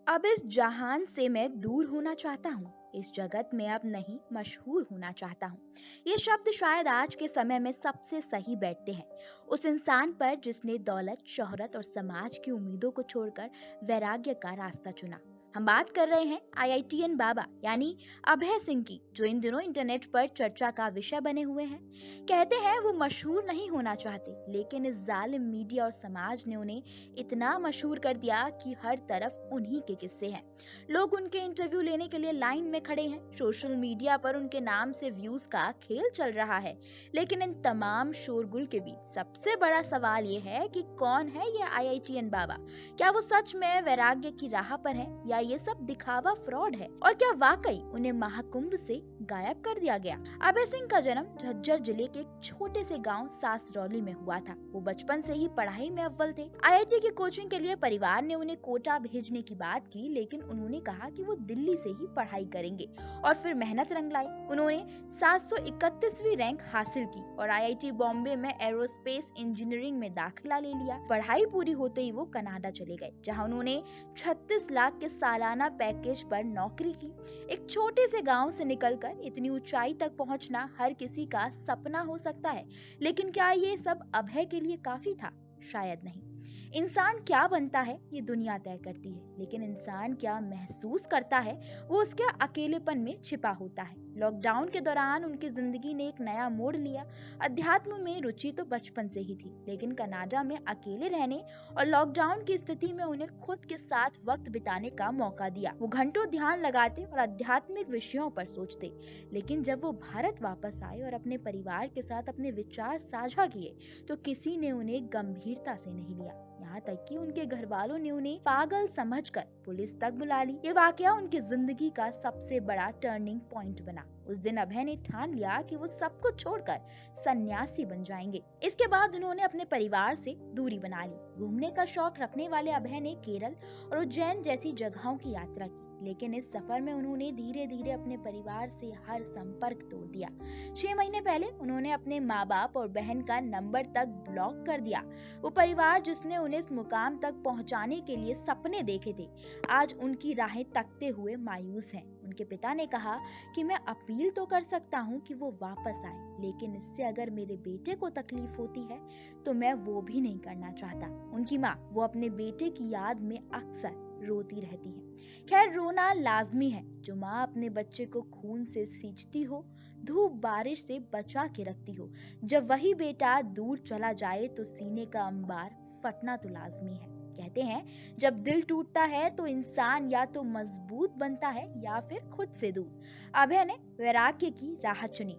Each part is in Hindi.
अब इस जहान से मैं दूर होना चाहता हूँ। इस जगत में अब नहीं मशहूर होना चाहता हूँ। ये शब्द शायद आज के समय में सबसे सही बैठते हैं उस इंसान पर जिसने दौलत, शोहरत और समाज की उम्मीदों को छोड़कर वैराग्य का रास्ता चुना। हम बात कर रहे हैं आईआईटीएन बाबा यानी अभय सिंह की, जो इन दिनों इंटरनेट पर चर्चा का विषय बने हुए हैं। कहते हैं वो मशहूर नहीं होना चाहते, लेकिन इस जालिम मीडिया और समाज ने उन्हें इतना मशहूर कर दिया कि हर तरफ उन्हीं के किस्से हैं। लोग उनके इंटरव्यू लेने के लिए लाइन में खड़े हैं। सोशल मीडिया पर उनके नाम से व्यूज का खेल चल रहा है। लेकिन इन तमाम शोरगुल के बीच सबसे बड़ा सवाल ये है कि कौन है ये आईआईटीएन बाबा? क्या वो सच में वैराग्य की राह पर है या ये सब दिखावा, फ्रॉड है? और क्या वाकई उन्हें महाकुंभ से गायब कर दिया गया? अभय सिंह का जन्म झज्जर जिले के एक छोटे से गांव सासरौली में हुआ था। वो बचपन से ही पढ़ाई में अव्वल थे। आईआईटी की कोचिंग के लिए परिवार ने उन्हें कोटा भेजने की बात की, लेकिन उन्होंने कहा कि वो दिल्ली से ही पढ़ाई करेंगे और फिर मेहनत रंग लाई। उन्होंने 731वीं रैंक हासिल की और आईआईटी बॉम्बे में एरोस्पेस इंजीनियरिंग में दाखिला ले लिया। पढ़ाई पूरी होते ही वो कनाडा चले गए, जहां उन्होंने 36 लाख के सालाना पैकेज पर नौकरी की। एक छोटे से गांव से निकलकर इतनी ऊंचाई तक पहुंचना हर किसी का सपना हो सकता है, लेकिन क्या ये सब अभय के लिए काफी था? शायद नहीं। इंसान क्या बनता है ये दुनिया तय करती है, लेकिन इंसान क्या महसूस करता है वो उसके अकेलेपन में छिपा होता है। लॉकडाउन के दौरान उनकी जिंदगी ने एक नया मोड़ लिया। अध्यात्म में रुचि तो बचपन से ही थी, लेकिन कनाडा में अकेले रहने और लॉकडाउन की स्थिति में उन्हें खुद के साथ वक्त बिताने का मौका दिया। वो घंटों ध्यान लगाते और आध्यात्मिक विषयों पर सोचते। लेकिन जब वो भारत वापस आए और अपने परिवार के साथ अपने विचार साझा किए, तो किसी ने उन्हें गंभीरता से नहीं लिया। यहाँ तक कि उनके घर वालों ने उन्हें पागल समझकर पुलिस तक बुला ली। ये वाकया उनकी जिंदगी का सबसे बड़ा टर्निंग पॉइंट बना। उस दिन अभय ने ठान लिया कि वो सब कुछ छोड़कर सन्यासी बन जाएंगे। इसके बाद उन्होंने अपने परिवार से दूरी बना ली। घूमने का शौक रखने वाले अभय ने केरल और उज्जैन जैसी जगहों की यात्रा की, लेकिन इस सफर में उन्होंने धीरे धीरे अपने परिवार से हर संपर्क तोड़ दिया। 6 महीने पहले उन्होंने अपने माँ बाप और बहन का नंबर तक ब्लॉक कर दिया। वो परिवार जिसने उन्हें इस मुकाम तक पहुंचाने के लिए सपने देखे थे, आज उनकी राहें तकते हुए मायूस हैं। उनके पिता ने कहा कि मैं अपील तो कर सकता हूँ कि वो वापस आए, लेकिन इससे अगर मेरे बेटे को तकलीफ होती है तो मैं वो भी नहीं करना चाहता। उनकी माँ वो अपने बेटे की याद में अक्सर रोती रहती है। खैर, रोना लाजमी है। जो माँ अपने बच्चे को खून से सींचती हो, धूप बारिश से बचा के रखती हो, जब वही बेटा दूर चला जाए तो सीने का अंबार फटना तो लाजमी है। कहते हैं जब दिल टूटता है तो इंसान या तो मजबूत बनता है या फिर खुद से दूर। अभय ने वैराग्य की राह चुनी।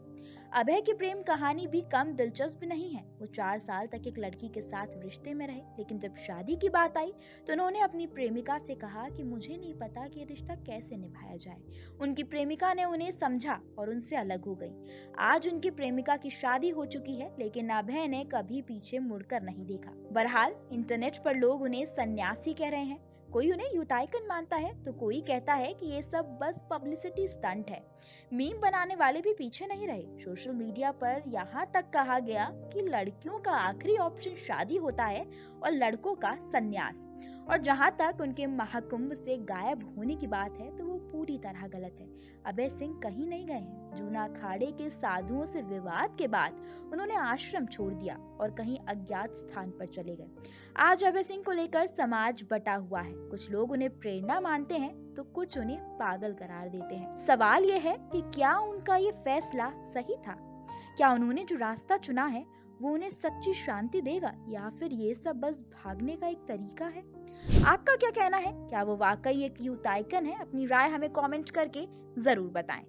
अभय की प्रेम कहानी भी कम दिलचस्प नहीं है। वो 4 साल तक एक लड़की के साथ रिश्ते में रहे, लेकिन जब शादी की बात आई तो उन्होंने अपनी प्रेमिका से कहा कि मुझे नहीं पता कि ये रिश्ता कैसे निभाया जाए। उनकी प्रेमिका ने उन्हें समझा और उनसे अलग हो गई। आज उनकी प्रेमिका की शादी हो चुकी है, लेकिन अभय ने कभी पीछे मुड़कर नहीं देखा। बहरहाल, इंटरनेट पर लोग उन्हें सन्यासी कह रहे हैं, कोई उन्हें यूताइकन मानता है तो कोई कहता है कि ये सब बस पब्लिसिटी स्टंट है। मीम बनाने वाले भी पीछे नहीं रहे। सोशल मीडिया पर यहाँ तक कहा गया कि लड़कियों का आखिरी ऑप्शन शादी होता है और लड़कों का सन्यास। और जहाँ तक उनके महाकुंभ से गायब होने की बात है तो वो पूरी तरह गलत है। अभय सिंह कहीं नहीं गए हैं। जूना अखाड़े के साधुओं से विवाद के बाद उन्होंने आश्रम छोड़ दिया और कहीं अज्ञात स्थान पर चले गए। आज अभय सिंह को लेकर समाज बटा हुआ है। कुछ लोग उन्हें प्रेरणा मानते हैं तो कुछ उन्हें पागल करार देते हैं। सवाल ये है कि क्या उनका ये फैसला सही था? क्या उन्होंने जो रास्ता चुना है वो उन्हें सच्ची शांति देगा या फिर ये सब बस भागने का एक तरीका है? आपका क्या कहना है? क्या वो वाकई एक यूताइकन है? अपनी राय हमें कमेंट करके जरूर बताएं।